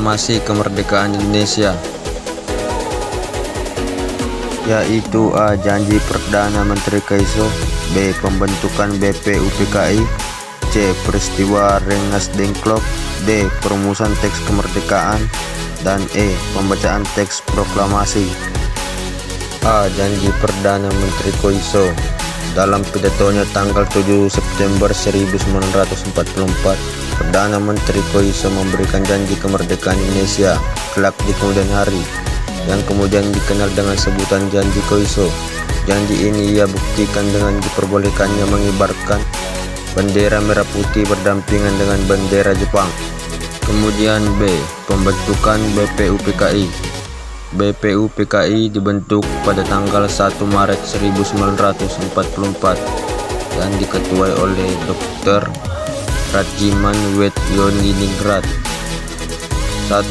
Proklamasi Kemerdekaan Indonesia, yaitu A. Janji Perdana Menteri Kaiso, B. Pembentukan BPUPKI, C. Peristiwa Rengas Dengklok, D. Perumusan teks kemerdekaan, dan E. Pembacaan teks proklamasi. A. Janji Perdana Menteri Kaiso. Dalam pidatonya tanggal 7 September 1944, Perdana Menteri Kaiso memberikan janji kemerdekaan Indonesia kelak di kemudian hari, yang kemudian dikenal dengan sebutan Janji Kaiso. Janji ini ia buktikan dengan diperbolehkannya mengibarkan bendera merah putih berdampingan dengan bendera Jepang. Kemudian B. Pembentukan BPUPKI. BPUPKI dibentuk pada tanggal 1 Maret 1944 dan diketuai oleh Dr. Rajiman Wetyoningrat. 1.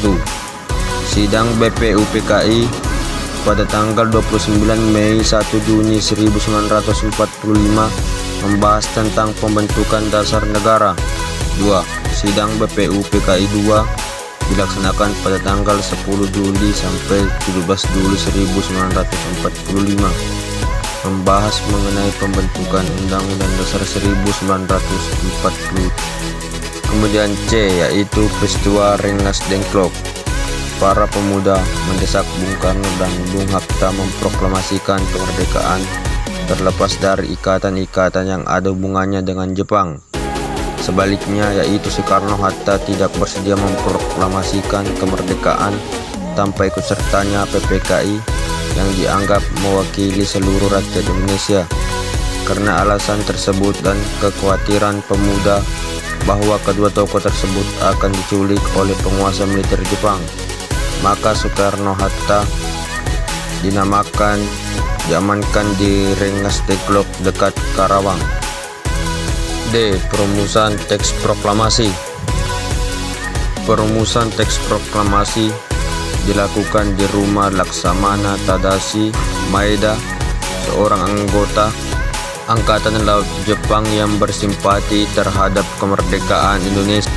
Sidang BPUPKI pada tanggal 29 Mei 1 Juni 1945 membahas tentang pembentukan dasar negara. 2. Sidang BPUPKI 2 dilaksanakan pada tanggal 10 Juli sampai 17 Juli 1945 membahas mengenai pembentukan Undang-Undang Dasar 1940. Kemudian C, yaitu peristiwa Rengas Dengklok. Para pemuda mendesak Bung Karno dan Bung Hatta memproklamasikan kemerdekaan terlepas dari ikatan-ikatan yang ada hubungannya dengan Jepang. Sebaliknya, yaitu Soekarno-Hatta tidak bersedia memproklamasikan kemerdekaan tanpa ikut sertanya PPKI yang dianggap mewakili seluruh rakyat Indonesia. Karena alasan tersebut dan kekhawatiran pemuda bahwa kedua tokoh tersebut akan diculik oleh penguasa militer Jepang, maka Soekarno-Hatta diamankan di Rengas Dengklok dekat Karawang. D. Perumusan teks proklamasi. Perumusan teks proklamasi dilakukan di rumah Laksamana Tadashi Maeda, seorang anggota Angkatan Laut Jepang yang bersimpati terhadap kemerdekaan Indonesia.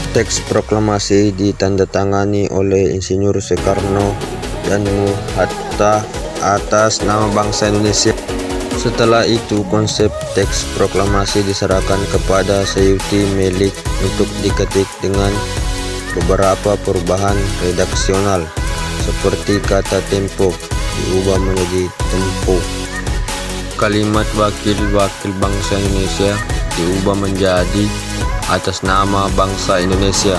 Teks proklamasi ditandatangani oleh Insinyur Soekarno dan Bung Hatta atas nama bangsa Indonesia. Setelah itu, konsep teks proklamasi diserahkan kepada Sayuti Melik untuk diketik dengan beberapa perubahan redaksional, seperti kata tempo diubah menjadi tempo, kalimat wakil-wakil bangsa Indonesia diubah menjadi atas nama bangsa Indonesia,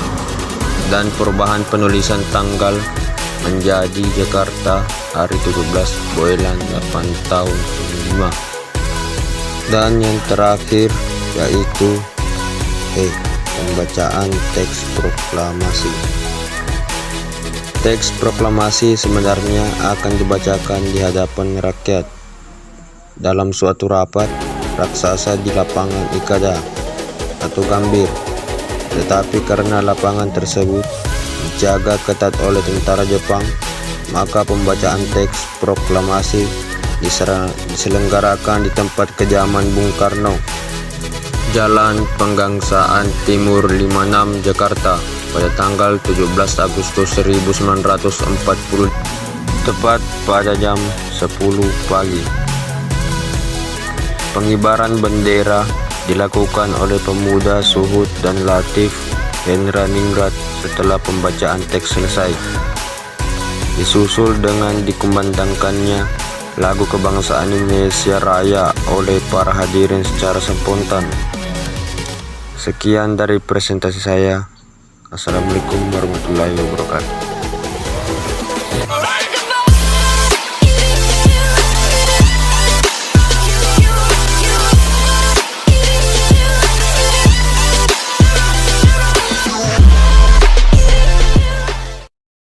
dan perubahan penulisan tanggal menjadi Jakarta hari 17 Boelan 8 tahun 5. Dan yang terakhir yaitu pembacaan teks proklamasi. Teks proklamasi sebenarnya akan dibacakan di hadapan rakyat dalam suatu rapat raksasa di lapangan Ikada atau Gambir, tetapi karena lapangan tersebut dijaga ketat oleh tentara Jepang, maka pembacaan teks proklamasi diselenggarakan di tempat kediaman Bung Karno, Jalan Penggangsaan Timur 56, Jakarta, pada tanggal 17 Agustus 1940, tepat pada jam 10 pagi. Pengibaran bendera dilakukan oleh pemuda Suhud dan Latif Hendraningrat setelah pembacaan teks selesai, disusul dengan dikumandangkannya lagu kebangsaan Indonesia Raya oleh para hadirin secara spontan. Sekian dari presentasi saya. Assalamualaikum warahmatullahi wabarakatuh.